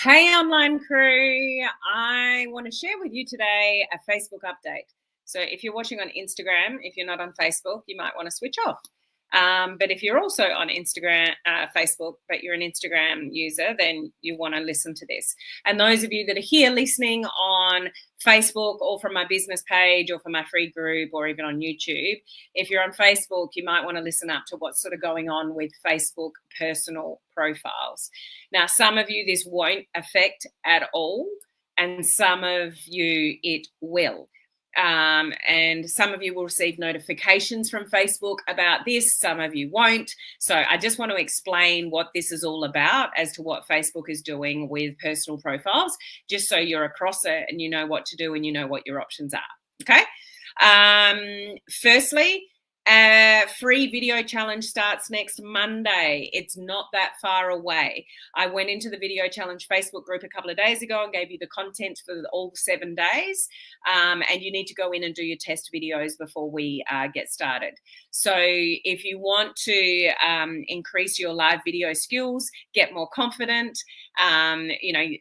Hey, online crew. I want to share with you today a Facebook update. So, if you're watching on Instagram, if you're not on Facebook, you might want to switch off. But if you're also on Instagram, Facebook, but you're an Instagram user, then you want to listen to this. And those of you that are here listening on Facebook or from my business page or from my free group or even on YouTube, if you're on Facebook, you might want to listen up to what's sort of going on with Facebook personal profiles. Now, some of you, this won't affect at all, and some of you, it will. And some of you will receive notifications from Facebook about this, some of you won't. So I just want to explain what this is all about as to what Facebook is doing with personal profiles, just so you're across it and you know what to do and you know what your options are. Okay. Firstly, free video challenge starts next Monday. It's not that far away. I went into the video challenge Facebook group a couple of days ago and gave you the content for all 7 days. And you need to go in and do your test videos before we get started. So if you want to increase your live video skills, get more confident,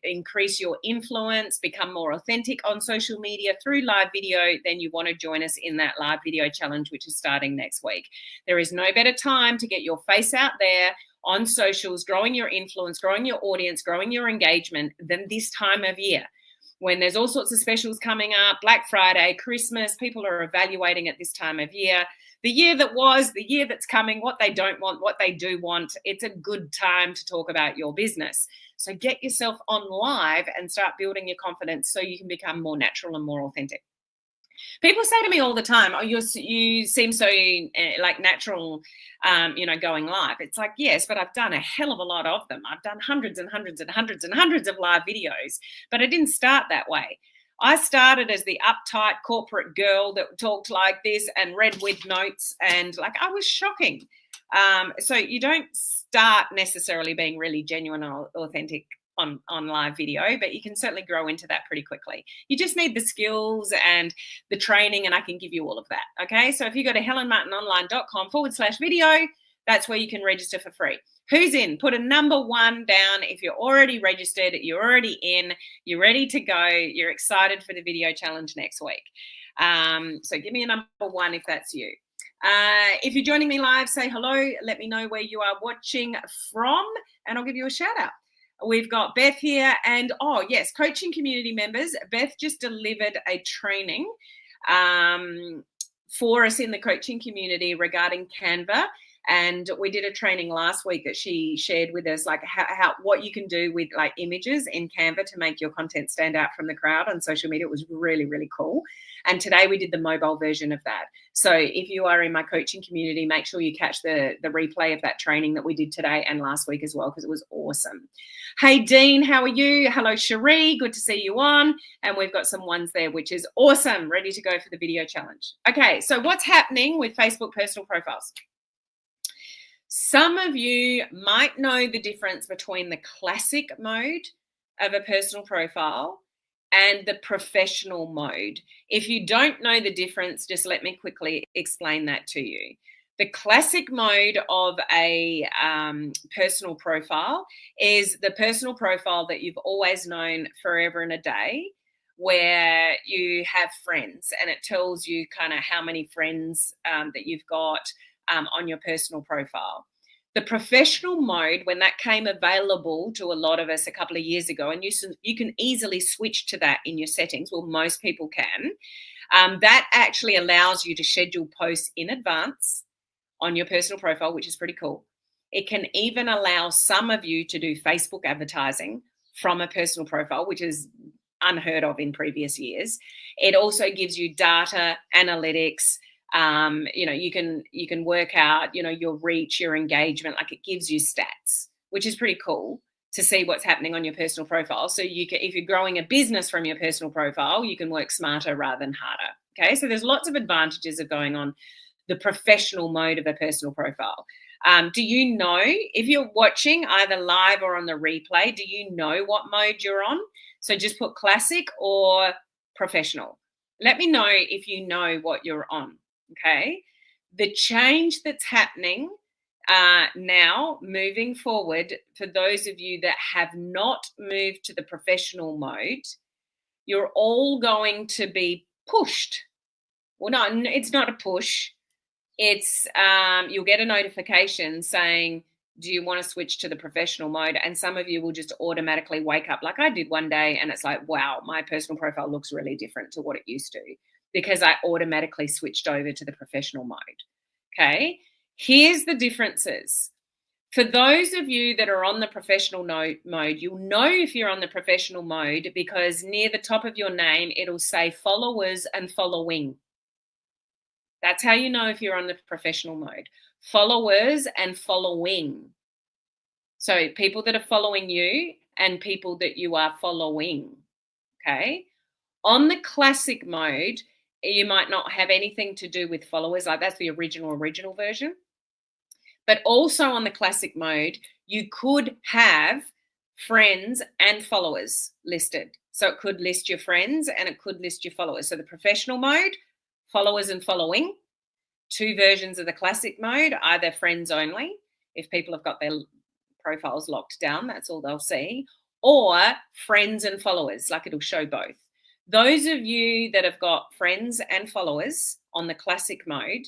increase your influence, become more authentic on social media through live video, then you want to join us in that live video challenge, which is starting next week. There is no better time to get your face out there on socials, growing your influence, growing your audience, growing your engagement than this time of year, when there's all sorts of specials coming up, Black Friday, Christmas. People are evaluating at this time of year, the year that was, the year that's coming, what they don't want, what they do want. It's a good time to talk about your business. So get yourself on live and start building your confidence so you can become more natural and more authentic. People say to me all the time, "Oh, you seem so like natural, going live." It's like, yes, but I've done a hell of a lot of them. I've done hundreds and hundreds and hundreds and hundreds of live videos, but I didn't start that way. I started as the uptight corporate girl that talked like this and read with notes, and like I was shocking. So you don't start necessarily being really genuine or authentic on live video, but you can certainly grow into that pretty quickly. You just need the skills and the training, and I can give you all of that. Okay, so if you go to helenmartinonline.com/video, that's where you can register for free. Who's in? Put a number 1 down if you're already registered, you're already in, you're ready to go, you're excited for the video challenge next week. So give me a number 1 if that's you. If you're joining me live, say hello, let me know where you are watching from, and I'll give you a shout out. We've got Beth here, and oh yes, coaching community members. Beth just delivered a training for us in the coaching community regarding Canva, and we did a training last week that she shared with us, like how what you can do with like images in Canva to make your content stand out from the crowd on social media. It was really, really cool. And today we did the mobile version of that. So if you are in my coaching community, make sure you catch the replay of that training that we did today and last week as well, because it was awesome. Hey, Dean, how are you? Hello, Cherie. Good to see you on. And we've got some ones there, which is awesome. Ready to go for the video challenge. Okay, so what's happening with Facebook personal profiles? Some of you might know the difference between the classic mode of a personal profile and the professional mode. If you don't know the difference, just let me quickly explain that to you. The classic mode of a personal profile is the personal profile that you've always known forever and a day, where you have friends and it tells you kind of how many friends that you've got on your personal profile. The professional mode, when that came available to a lot of us a couple of years ago, and you can easily switch to that in your settings, well, most people can, that actually allows you to schedule posts in advance on your personal profile, which is pretty cool. It can even allow some of you to do Facebook advertising from a personal profile, which is unheard of in previous years. It also gives you data analytics. You can work out, your reach, your engagement, like it gives you stats, which is pretty cool to see what's happening on your personal profile. So if you're growing a business from your personal profile, you can work smarter rather than harder. Okay, so there's lots of advantages of going on the professional mode of a personal profile. Do you know, if you're watching either live or on the replay, do you know what mode you're on? So just put classic or professional. Let me know if you know what you're on. Okay. The change that's happening now, moving forward, for those of you that have not moved to the professional mode, you're all going to be pushed. Well, no, it's not a push. It's you'll get a notification saying, do you want to switch to the professional mode? And some of you will just automatically wake up like I did one day, and it's like, wow, my personal profile looks really different to what it used to, because I automatically switched over to the professional mode. Okay, here's the differences. For those of you that are on the professional mode, you'll know if you're on the professional mode because near the top of your name, it'll say followers and following. That's how you know if you're on the professional mode. Followers and following. So people that are following you and people that you are following. Okay. On the classic mode, you might not have anything to do with followers. Like that's the original version. But also on the classic mode, you could have friends and followers listed. So it could list your friends and it could list your followers. So the professional mode, followers and following. Two versions of the classic mode, either friends only, if people have got their profiles locked down, that's all they'll see, or friends and followers, like it'll show both. Those of you that have got friends and followers on the classic mode,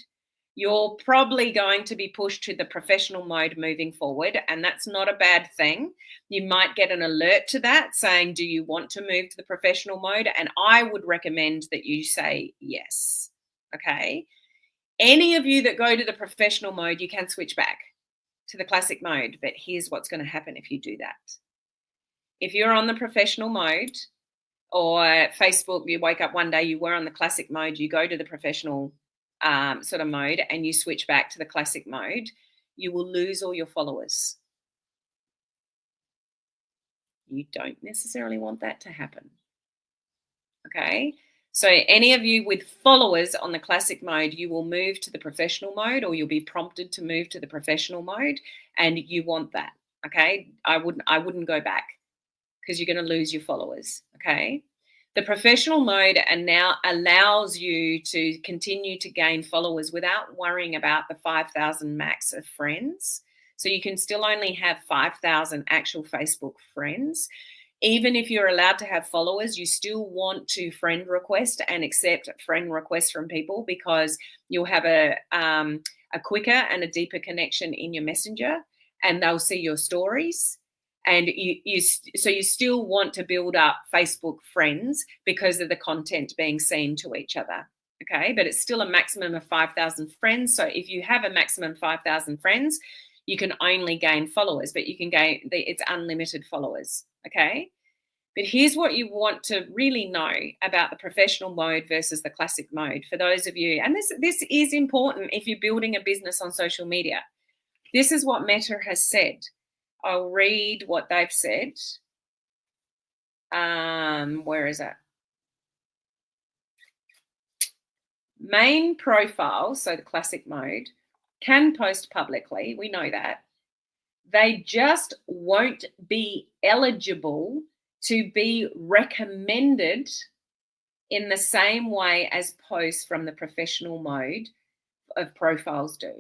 you're probably going to be pushed to the professional mode moving forward, and that's not a bad thing. You might get an alert to that saying, do you want to move to the professional mode? And I would recommend that you say yes. Okay. Any of you that go to the professional mode, you can switch back to the classic mode, but here's what's going to happen if you do that. If you're on the professional mode, or Facebook, you wake up one day, you were on the classic mode, you go to the professional sort of mode and you switch back to the classic mode, you will lose all your followers. You don't necessarily want that to happen. Okay. So any of you with followers on the classic mode, you will move to the professional mode, or you'll be prompted to move to the professional mode, and you want that. Okay. I wouldn't go back because you're going to lose your followers. Okay. The professional mode now allows you to continue to gain followers without worrying about the 5,000 max of friends. So you can still only have 5,000 actual Facebook friends. Even if you're allowed to have followers, you still want to friend request and accept friend requests from people, because you'll have a quicker and a deeper connection in your messenger, and they'll see your stories. And you still want to build up Facebook friends because of the content being seen to each other. Okay, but it's still a maximum of 5,000 friends. So if you have a maximum 5,000 friends, you can only gain followers, but you can gain, it's unlimited followers. Okay. But here's what you want to really know about the professional mode versus the classic mode. For those of you, and this is important if you're building a business on social media. This is what Meta has said. I'll read what they've said. Where is it? Main profile, so the classic mode, can post publicly. We know that. They just won't be eligible to be recommended in the same way as posts from the professional mode of profiles do.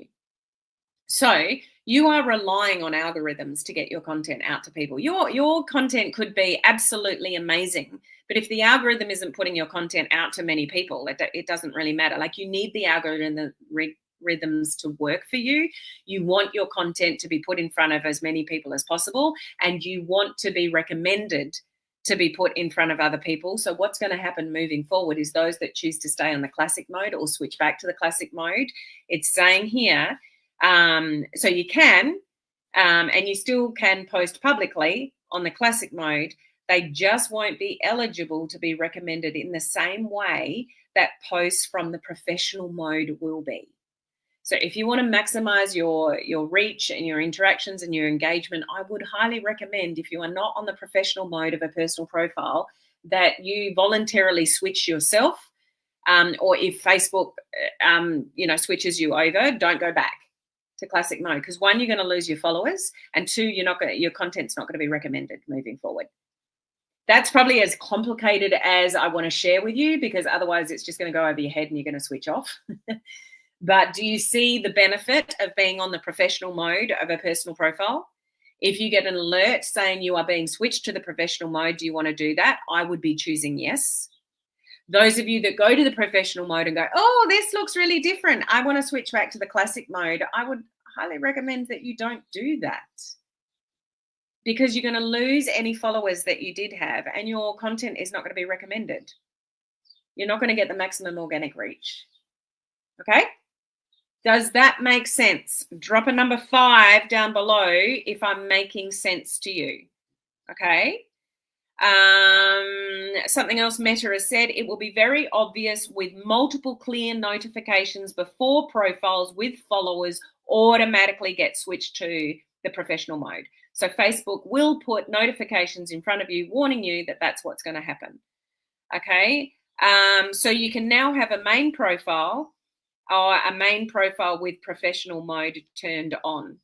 So you are relying on algorithms to get your content out to people. Your content could be absolutely amazing, but if the algorithm isn't putting your content out to many people, it doesn't really matter. Like, you need the algorithms to work for you. You want your content to be put in front of as many people as possible, and you want to be recommended to be put in front of other people. So what's going to happen moving forward is those that choose to stay on the classic mode or switch back to the classic mode, it's saying here, so you can, and you still can post publicly on the classic mode. They just won't be eligible to be recommended in the same way that posts from the professional mode will be. So if you want to maximize your reach and your interactions and your engagement, I would highly recommend, if you are not on the professional mode of a personal profile, that you voluntarily switch yourself, or if Facebook, switches you over, don't go back to classic mode, because one, you're going to lose your followers, and two, your content's not going to be recommended moving forward. That's probably as complicated as I want to share with you, because otherwise it's just going to go over your head and you're going to switch off. But do you see the benefit of being on the professional mode of a personal profile? If you get an alert saying you are being switched to the professional mode, do you want to do that? I would be choosing yes. Those of you that go to the professional mode and go, oh, this looks really different, I want to switch back to the classic mode, I would highly recommend that you don't do that, because you're going to lose any followers that you did have and your content is not going to be recommended. You're not going to get the maximum organic reach. Okay? Does that make sense? Drop a number 5 down below if I'm making sense to you. Okay? Something else Meta has said, it will be very obvious with multiple clear notifications before profiles with followers automatically get switched to the professional mode. So Facebook will put notifications in front of you warning you that that's what's going to happen. Okay? So you can now have a main profile or a main profile with professional mode turned on,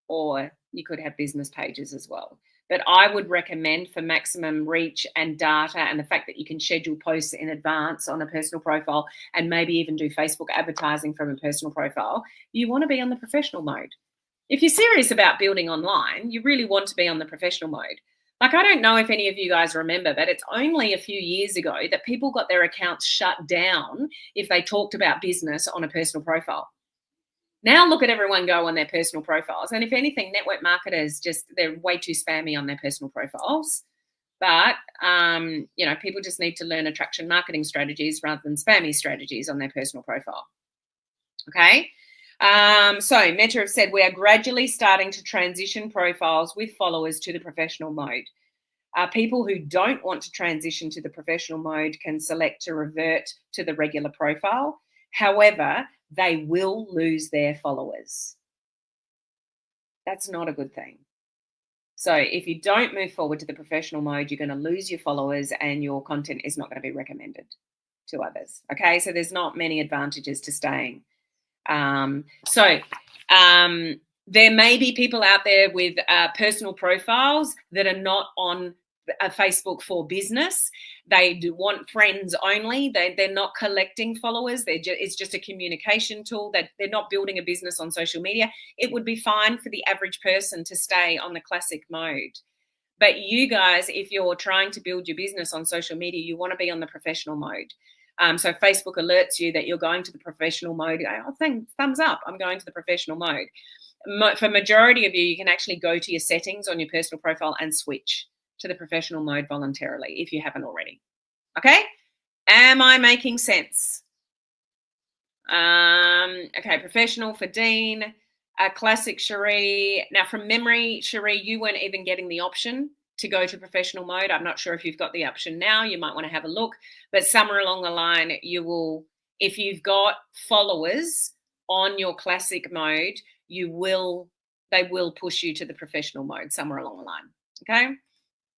or you could have business pages as well. But I would recommend, for maximum reach and data and the fact that you can schedule posts in advance on a personal profile and maybe even do Facebook advertising from a personal profile, you want to be on the professional mode. If you're serious about building online, you really want to be on the professional mode. Like, I don't know if any of you guys remember, but it's only a few years ago that people got their accounts shut down if they talked about business on a personal profile. Now look at everyone go on their personal profiles. And if anything, network marketers they're way too spammy on their personal profiles. But, people just need to learn attraction marketing strategies rather than spammy strategies on their personal profile. Okay. So Meta have said we are gradually starting to transition profiles with followers to the professional mode. People who don't want to transition to the professional mode can select to revert to the regular profile. However, they will lose their followers. That's not a good thing. So if you don't move forward to the professional mode, you're going to lose your followers and your content is not going to be recommended to others. Okay, so there's not many advantages to staying. There may be people out there with personal profiles that are not on Facebook for business. They do want friends only. They're not collecting followers. It's just a communication tool. That they're not building a business on social media. It would be fine for the average person to stay on the classic mode. But you guys, if you're trying to build your business on social media, you want to be on the professional mode. So Facebook alerts you that you're going to the professional mode. Thumbs up, I'm going to the professional mode. For majority of you, you can actually go to your settings on your personal profile and switch to the professional mode voluntarily if you haven't already. Okay? Am I making sense? Okay, professional for Dean. Classic Cherie. Now, from memory, Cherie, you weren't even getting the option to go to professional mode. I'm not sure if you've got the option now. You might want to have a look. But somewhere along the line, you will, if you've got followers on your classic mode, they will push you to the professional mode somewhere along the line. Okay?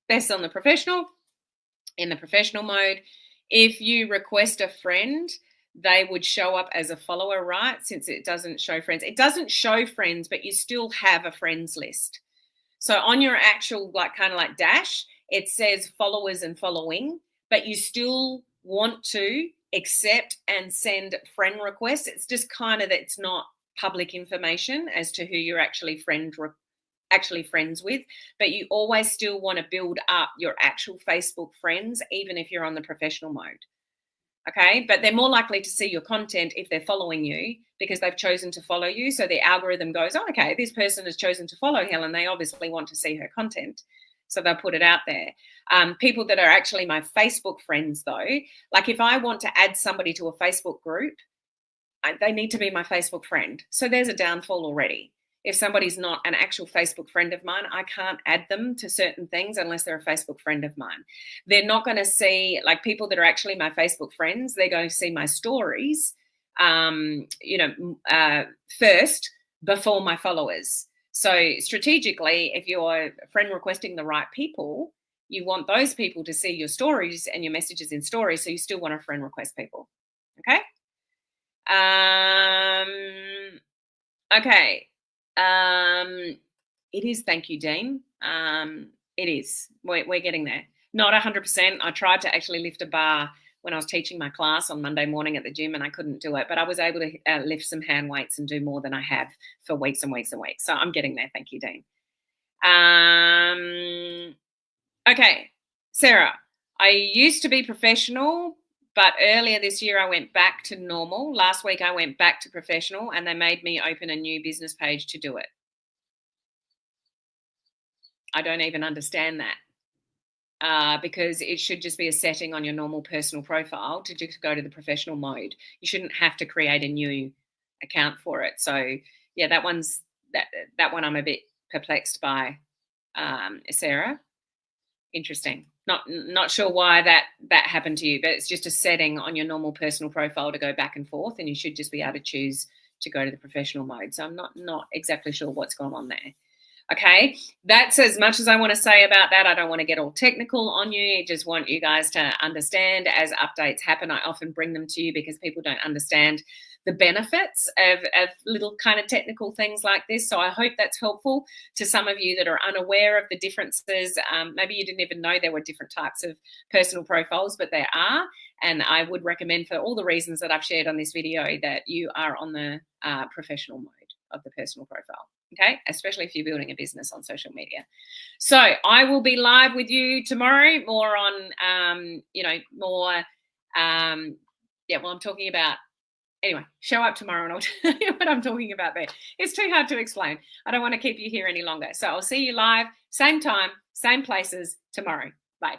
Best on the professional, in the professional mode. If you request a friend, they would show up as a follower, right? Since it doesn't show friends. It doesn't show friends, but you still have a friends list. So on your actual kind of dash, it says followers and following, but you still want to accept and send friend requests. It's just kind of that it's not public information as to who you're actually friends with, but you always still want to build up your actual Facebook friends, even if you're on the professional mode. Okay, but they're more likely to see your content if they're following you because they've chosen to follow you. So the algorithm goes, oh, okay, this person has chosen to follow Helen. They obviously want to see her content. So they'll put it out there. People that are actually my Facebook friends, though, like if I want to add somebody to a Facebook group, they need to be my Facebook friend. So there's a downfall already. If somebody's not an actual Facebook friend of mine, I can't add them to certain things unless they're a Facebook friend of mine. They're not going to see, like people that are actually my Facebook friends, they're going to see my stories, first before my followers. So strategically, if you're friend requesting the right people, you want those people to see your stories and your messages in stories. So you still want to friend request people. Okay. Okay. It is. Thank you, Dean. It is. We're getting there. Not 100%. I tried to actually lift a bar when I was teaching my class on Monday morning at the gym, and I couldn't do it, but I was able to lift some hand weights and do more than I have for weeks and weeks and weeks. So I'm getting there. Thank you, Dean. Okay, Sarah, I used to be professional, but earlier this year I went back to normal. Last week I went back to professional, and they made me open a new business page to do it. I don't even understand that. Because it should just be a setting on your normal personal profile to just go to the professional mode. You shouldn't have to create a new account for it. So yeah, that one I'm a bit perplexed by, Sarah. Interesting. Not sure why that happened to you, but it's just a setting on your normal personal profile to go back and forth, and you should just be able to choose to go to the professional mode. So I'm not exactly sure what's going on there. Okay, that's as much as I want to say about that. I don't want to get all technical on you. I just want you guys to understand as updates happen. I often bring them to you because people don't understand the benefits of little kind of technical things like this. So I hope that's helpful to some of you that are unaware of the differences. Maybe you didn't even know there were different types of personal profiles, but there are. And I would recommend, for all the reasons that I've shared on this video, that you are on the professional mode of the personal profile. Okay, especially if you're building a business on social media. So I will be live with you tomorrow, more on, I'm talking about, anyway, show up tomorrow and I'll tell you what I'm talking about there. It's too hard to explain. I don't want to keep you here any longer. So I'll see you live, same time, same places tomorrow. Bye.